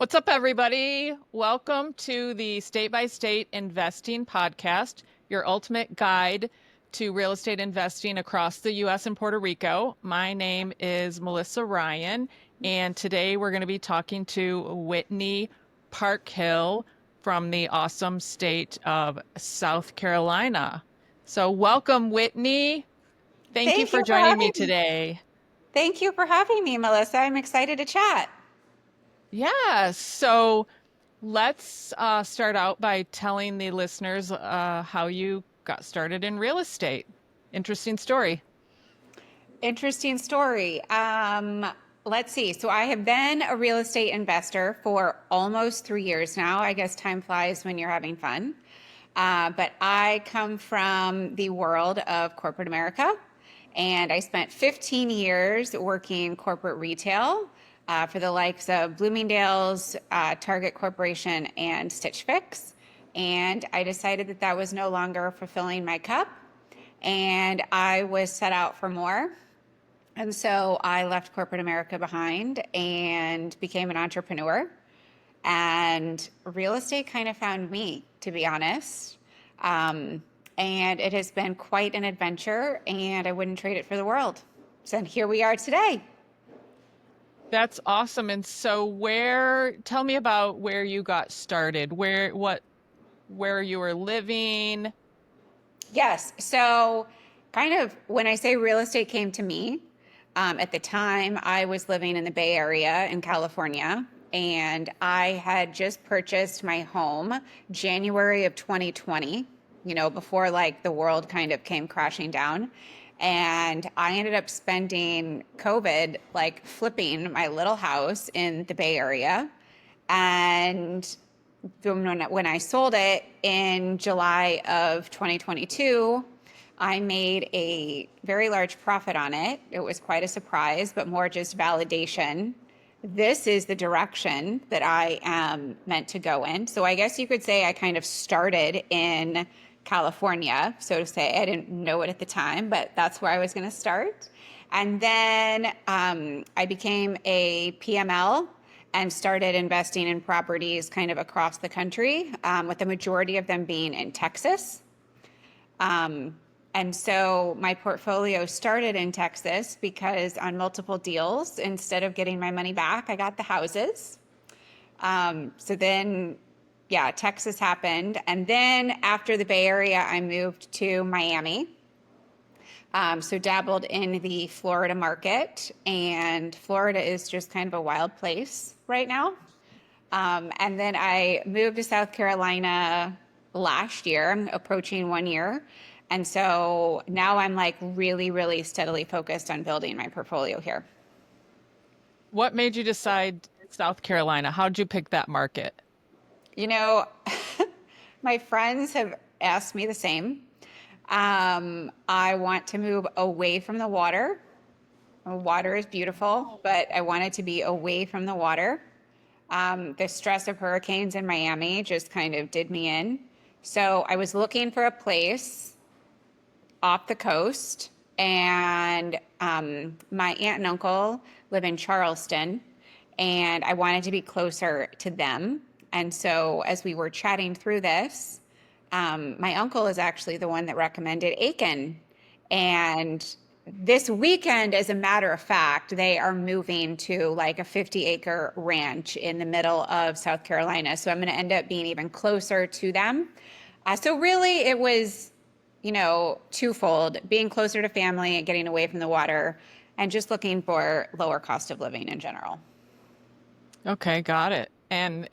What's up, everybody? Welcome to the State by State Investing Podcast, your ultimate guide to real estate investing across the U.S. and Puerto Rico. My name is Melissa Ryan, and today we're going to be talking to Whitney Parkhill from the awesome state of South Carolina. So, welcome, Whitney. Thank you Thank for you for joining me having me. today. Thank you for having me, Melissa. I'm excited to chat. Yeah, so let's start out by telling the listeners how you got started in real estate. Interesting story. Interesting story. Let's see. So I have been a real estate investor for almost 3 years now. I guess time flies when you're having fun. But I come from the world of corporate America, and I spent 15 years working corporate retail for the likes of Bloomingdale's, Target Corporation, and Stitch Fix. And I decided that that was no longer fulfilling my cup, and I was set out for more. And so I left corporate America behind and became an entrepreneur. And real estate kind of found me, to be honest. Um, and it has been quite an adventure, and I wouldn't trade it for the world. So here we are today. That's awesome. And so tell me about where you got started, where you were living. Yes. So, kind of when I say real estate came to me, at the time I was living in the Bay Area in California, and I had just purchased my home January of 2020, before like the world kind of came crashing down. And I ended up spending COVID like flipping my little house in the Bay Area. And when I sold it in July of 2022, I made a very large profit on it. It was quite a surprise, but more just validation. This is the direction that I am meant to go in. So I guess you could say I kind of started in California, so to say. I didn't know it at the time, but that's where I was going to start. And then I became a PML and started investing in properties kind of across the country, with the majority of them being in Texas. Um, and so my portfolio started in Texas because on multiple deals, instead of getting my money back, I got the houses. So then, yeah, Texas happened. And then after the Bay Area, I moved to Miami. So dabbled in the Florida market, and Florida is just kind of a wild place right now. And then I moved to South Carolina last year. I'm approaching 1 year. And so now I'm like really, really steadily focused on building my portfolio here. What made you decide South Carolina? How'd you pick that market? You know, my friends have asked me the same. I want to move away from the water. Water is beautiful, but I wanted to be away from the water. The stress of hurricanes in Miami just kind of did me in. So I was looking for a place off the coast, and my aunt and uncle live in Charleston, and I wanted to be closer to them. And so as we were chatting through this, my uncle is actually the one that recommended Aiken. And this weekend, as a matter of fact, they are moving to like a 50-acre ranch in the middle of South Carolina. So I'm going to end up being even closer to them. So really, it was, twofold: being closer to family and getting away from the water, and just looking for lower cost of living in general. Okay, got it. And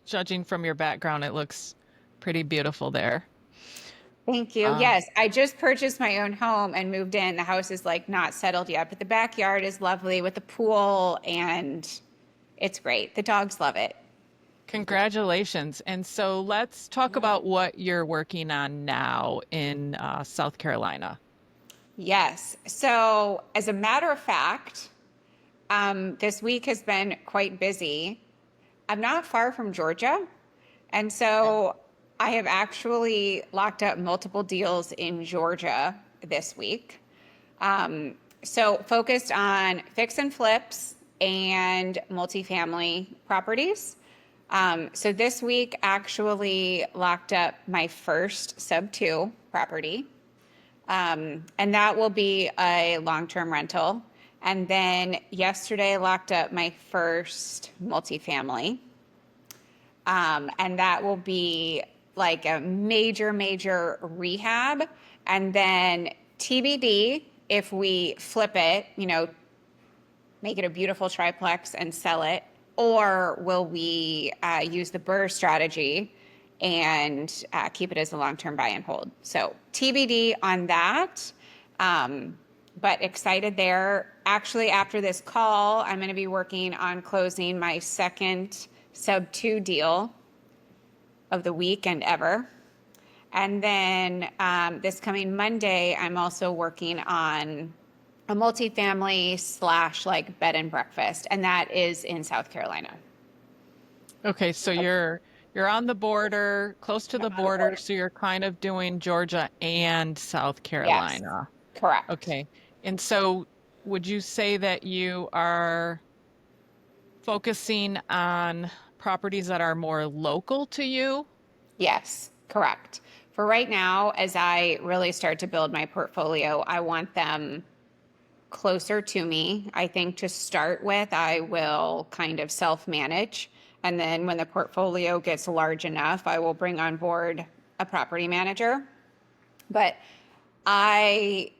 judging from your background, it looks pretty beautiful there. Thank you. Uh, Yes, I just purchased my own home and moved in. The house is like not settled yet, but the backyard is lovely with the pool, and it's great. The dogs love it. Congratulations. And so let's talk about what you're working on now in South Carolina. Yes. So, as a matter of fact, this week has been quite busy. I'm not far from Georgia. And so I have actually locked up multiple deals in Georgia this week. So focused on fix and flips and multifamily properties. So this week actually locked up my first sub two property. And that will be a long-term rental. And then yesterday locked up my first multifamily. And that will be like a major rehab. And then TBD, if we flip it, make it a beautiful triplex and sell it, or will we use the BRRRR strategy and keep it as a long-term buy and hold? So TBD on that, but excited there. Actually, after this call, I'm going to be working on closing my second sub two deal of the week and ever. And then this coming Monday, I'm also working on a multifamily slash like bed and breakfast, and that is in South Carolina. Okay, so you're on the border, close to the border, so you're kind of doing Georgia and South Yes, Carolina. correct. Okay. And so would you say that you are focusing on properties that are more local to you? Yes, correct. For right now, as I really start to build my portfolio, I want them closer to me. I think to start with, I will kind of self manage. And then when the portfolio gets large enough, I will bring on board a property manager. But I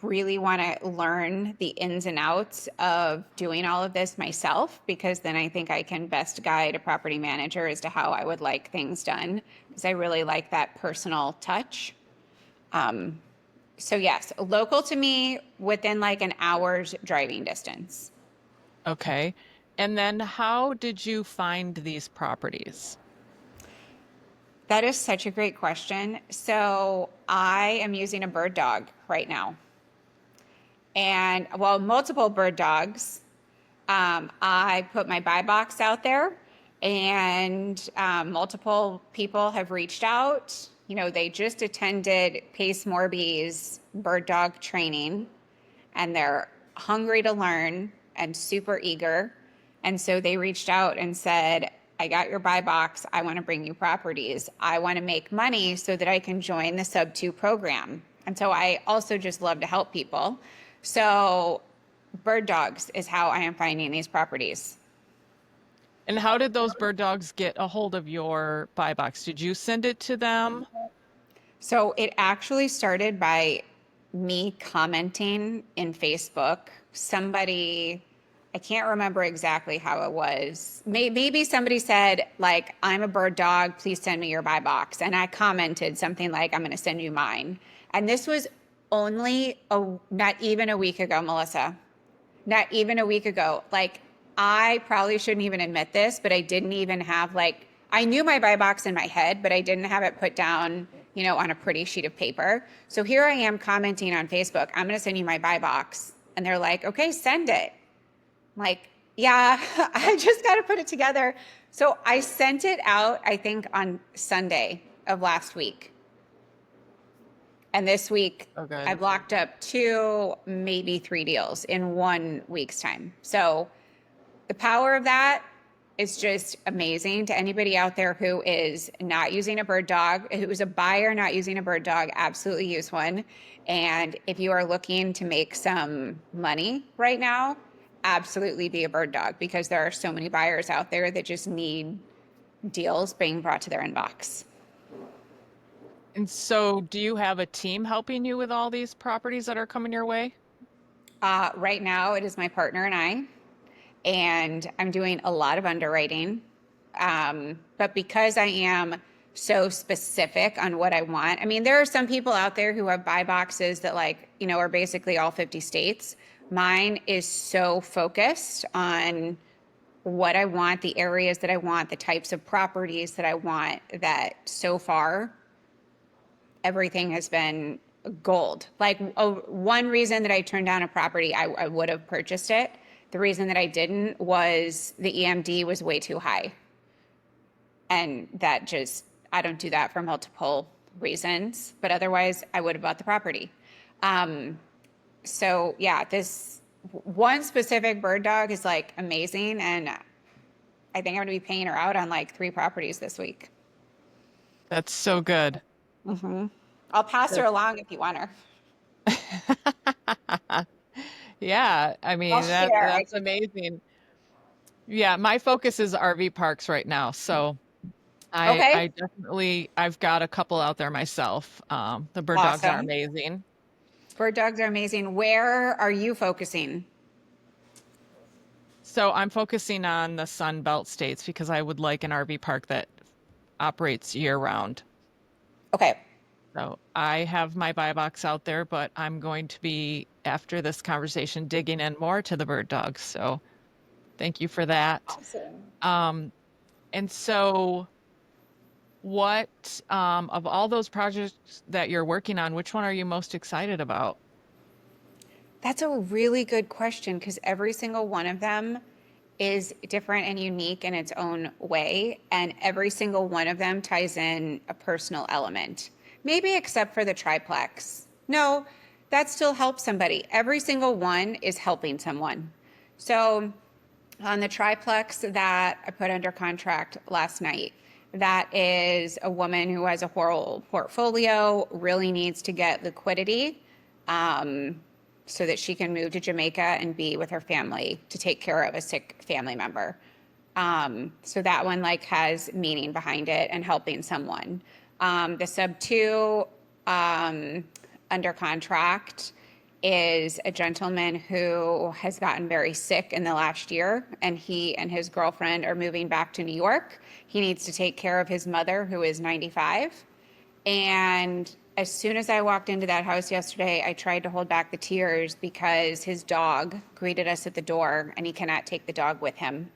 really want to learn the ins and outs of doing all of this myself, because then I think I can best guide a property manager as to how I would like things done, because I really like that personal touch. So yes, local to me, within like an hour's driving distance. Okay. And then how did you find these properties? That is such a great question. So I am using a bird dog right now. And well, multiple bird dogs. I put my buy box out there, and multiple people have reached out. They just attended Pace Morby's bird dog training, and they're hungry to learn and super eager. And so they reached out and said, I got your buy box. I want to bring you properties. I want to make money so that I can join the sub two program. And so I also just love to help people. So bird dogs is how I am finding these properties. And how did those bird dogs get a hold of your buy box? Did you send it to them? So it actually started by me commenting in Facebook. Somebody, I can't remember exactly how it was. Maybe somebody said, like, I'm a bird dog, please send me your buy box. And I commented something like, I'm going to send you mine. And this was only not even a week ago, Melissa. Not even a week ago. Like, I probably shouldn't even admit this, but I didn't even have like, I knew my buy box in my head, but I didn't have it put down, on a pretty sheet of paper. So here I am commenting on Facebook, I'm going to send you my buy box. And they're like, okay, send it. I'm like, yeah, I just got to put it together. So I sent it out, I think on Sunday of last week. And this week, Oh, good. I've locked up 2, maybe 3 deals in 1 week's time. So the power of that is just amazing. To anybody out there who is not using a bird dog, who is a buyer not using a bird dog, absolutely use one. And if you are looking to make some money right now, absolutely be a bird dog, because there are so many buyers out there that just need deals being brought to their inbox. And so do you have a team helping you with all these properties that are coming your way? Right now, it is my partner and I, and I'm doing a lot of underwriting. But because I am so specific on what I want, I mean, there are some people out there who have buy boxes that are basically all 50 states. Mine is so focused on what I want, the areas that I want, the types of properties that I want, that so far everything has been gold. Like, one reason that I turned down a property, I would have purchased it. The reason that I didn't was the EMD was way too high. And that just, I don't do that for multiple reasons, but otherwise I would have bought the property. So yeah, one specific bird dog is like amazing, and I think I'm going to be paying her out on like 3 properties this week. That's so good. Hmm. I'll pass her That's along if you want her. yeah, I I'll mean share. that's amazing. Yeah, my focus is RV parks right now. So Okay. I definitely I've got a couple out there myself. The bird dogs are Awesome. amazing. Bird dogs are amazing. Where are you focusing? So I'm focusing on the Sun Belt states because I would like an RV park that operates year round. Okay. So I have my buy box out there, but I'm going to be, after this conversation, digging in more to the bird dogs. So thank you for that. Awesome. Um, and so what, of all those projects that you're working on, which one are you most excited about? That's a really good question because every single one of them is different and unique in its own way. And every single one of them ties in a personal element, maybe except for the triplex. No, that still helps somebody. Every single one is helping someone. So, on the triplex that I put under contract last night, that is a woman who has a whole portfolio, really needs to get liquidity. So that she can move to Jamaica and be with her family to take care of a sick family member. So that one like has meaning behind it and helping someone. The sub two under contract is a gentleman who has gotten very sick in the last year, and he and his girlfriend are moving back to New York. He needs to take care of his mother, who is 95. And as soon as I walked into that house yesterday, I tried to hold back the tears because his dog greeted us at the door and he cannot take the dog with him.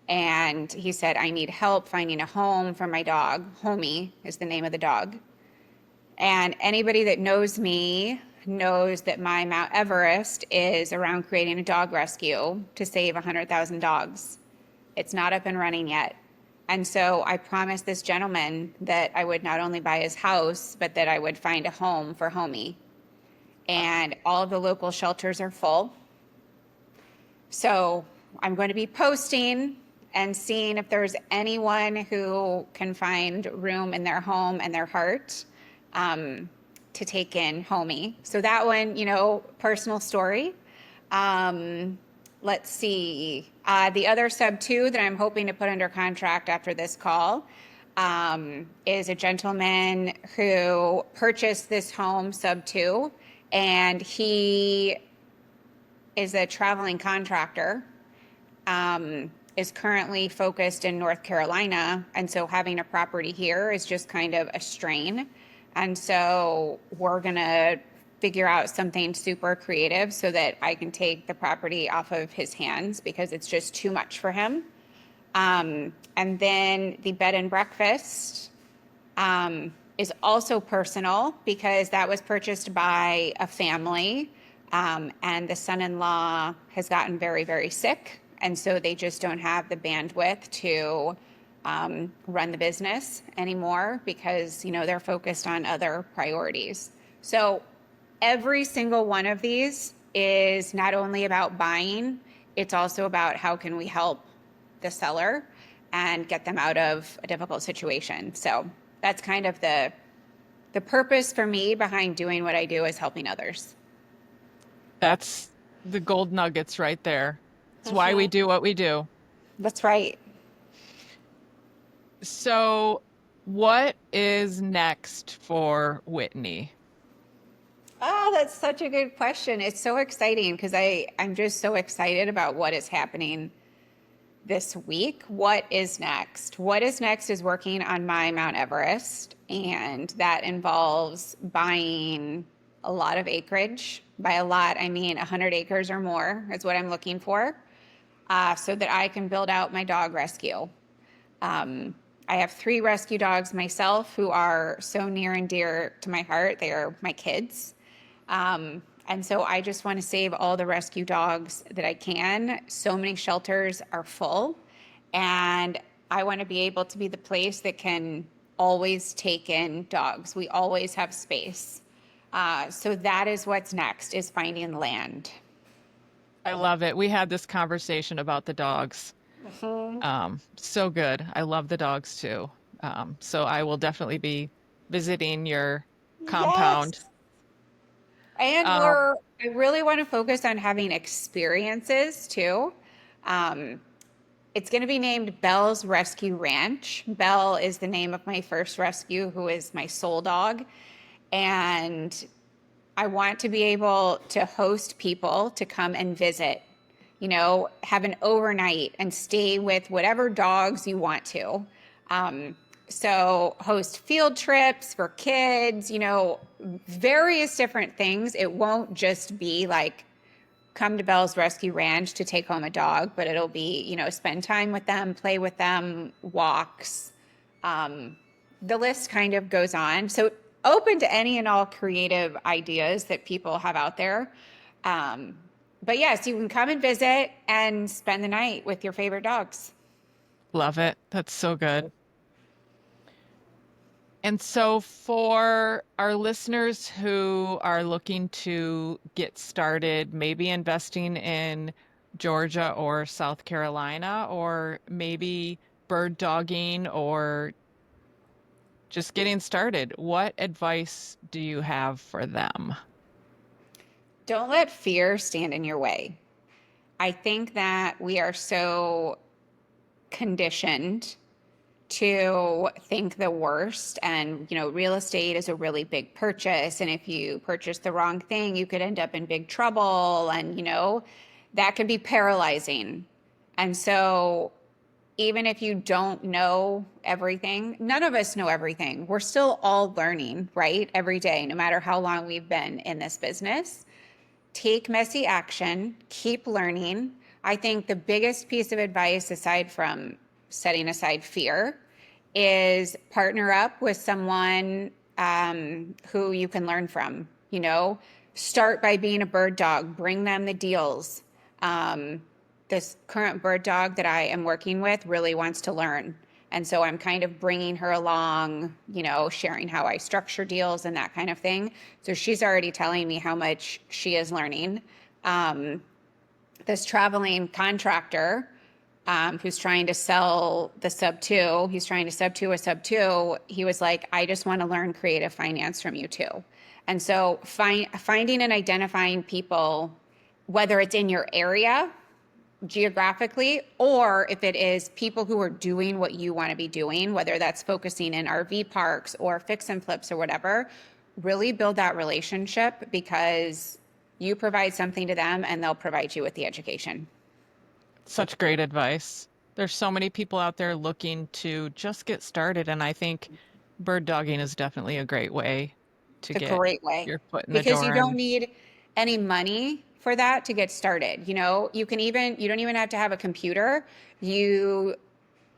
And he said, I need help finding a home for my dog. Homie is the name of the dog. And anybody that knows me knows that my Mount Everest is around creating a dog rescue to save 100,000 dogs. It's not up and running yet. And so I promised this gentleman that I would not only buy his house, but that I would find a home for Homie. And all of the local shelters are full. So I'm going to be posting and seeing if there's anyone who can find room in their home and their heart to take in Homie. So that one, personal story. Um, let's see. The other sub two that I'm hoping to put under contract after this call is a gentleman who purchased this home sub two, and he is a traveling contractor. Is currently focused in North Carolina. And so having a property here is just kind of a strain. And so we're going to figure out something super creative so that I can take the property off of his hands because it's just too much for him. And then the bed and breakfast is also personal because that was purchased by a family. And the son in law has gotten very, very sick. And so they just don't have the bandwidth to run the business anymore because, they're focused on other priorities. So every single one of these is not only about buying, it's also about how can we help the seller and get them out of a difficult situation. So that's kind of the purpose for me behind doing what I do is helping others. That's the gold nuggets right there. It's why we Mhm. do what we do. That's right. So, what is next for Whitney? Oh, that's such a good question. It's so exciting because I'm just so excited about what is happening this week. What is next? What is next is working on my Mount Everest, and that involves buying a lot of acreage. By a lot, I mean 100 acres or more is what I'm looking for, so that I can build out my dog rescue. Um, I have 3 rescue dogs myself who are so near and dear to my heart. They are my kids. And so I just want to save all the rescue dogs that I can. So many shelters are full, and I want to be able to be the place that can always take in dogs. We always have space. So that is what's next is finding land. I love it. We had this conversation about the dogs. Mhm. So good. I love the dogs too. So I will definitely be visiting your compound. Yes. And Um, I really want to focus on having experiences too. Um, it's going to be named Belle's Rescue Ranch. Belle is the name of my first rescue, who is my soul dog. And I want to be able to host people to come and visit, have an overnight and stay with whatever dogs you want to. Um, so, host field trips for kids, various different things. It won't just be like come to Belle's Rescue Ranch to take home a dog, but it'll be, spend time with them, play with them, walks. Um, the list kind of goes on. So open to any and all creative ideas that people have out there. Um, but yes, you can come and visit and spend the night with your favorite dogs. love it. That's so good. And so, for our listeners who are looking to get started, maybe investing in Georgia or South Carolina, or maybe bird dogging or just getting started, what advice do you have for them? Don't let fear stand in your way. I think that we are so conditioned to think the worst, and real estate is a really big purchase, and if you purchase the wrong thing you could end up in big trouble, and that can be paralyzing. And so even if you don't know everything, none of us know everything. We're still all learning, right? Every day, no matter how long we've been in this business. Take messy action, keep learning. I think the biggest piece of advice, aside from setting aside fear, is partner up with someone who you can learn from. Start by being a bird dog, bring them the deals. Um, this current bird dog that I am working with really wants to learn. And so I'm kind of bringing her along, sharing how I structure deals and that kind of thing. So she's already telling me how much she is learning. Um, this traveling contractor who's trying to sell the sub two, he's trying to sub two a sub two. He was like, I just want to learn creative finance from you too. And so finding and identifying people, whether it's in your area geographically, or if it is people who are doing what you want to be doing, whether that's focusing in RV parks or fix and flips or whatever, really build that relationship, because you provide something to them and they'll provide you with the education. Such great advice. There's so many people out there looking to just get started, and I think bird dogging is definitely a great way to It's a get great way, your foot in the because you door. don't And need any money for that to get started. You don't even have to have a computer. You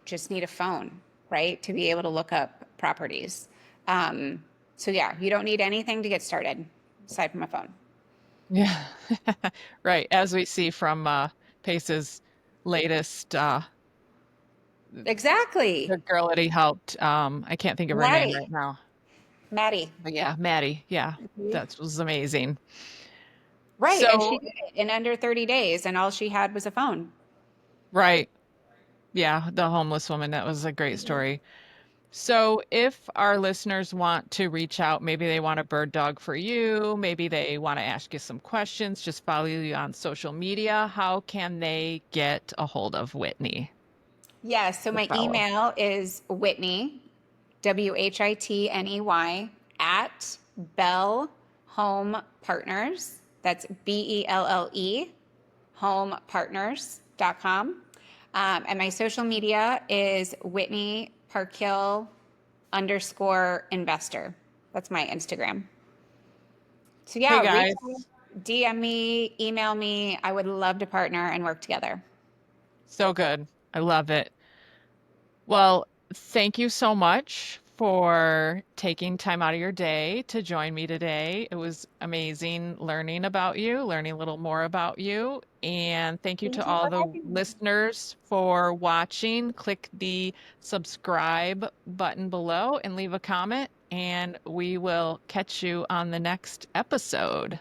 just need a phone, right? To be able to look up properties. Um, so yeah, you don't need anything to get started aside from a phone. yeah, right. As we see from Pace's latest, Exactly. the girl that he helped, I can't think of her name right Maddie. now. Maddie. But yeah, Maddie. Yeah, Mhm. that was amazing. Right. And she So, did it in under 30 days, and all she had was a phone. right. Yeah, the homeless woman, that was a great story. So, if our listeners want to reach out, maybe they want a bird dog for you, maybe they want to ask you some questions, just follow you on social media, how can they get a hold of Whitney Yes. So to my follow? email is Whitney, WHITNEY, at Bell Home Partners. That's BELLE, homepartners.com. And my social media is Whitney Parkhill underscore investor. That's my Instagram. So Hey yeah, reach out, guys, DM me, email me. I would love to partner and work together. so good. I love it. Well, thank you so much for taking time out of your day to join me today. It was amazing learning about you, learning a little more about you. And thank you to Thank you all for the having me. listeners for watching. Click the subscribe button below and leave a comment, and we will catch you on the next episode.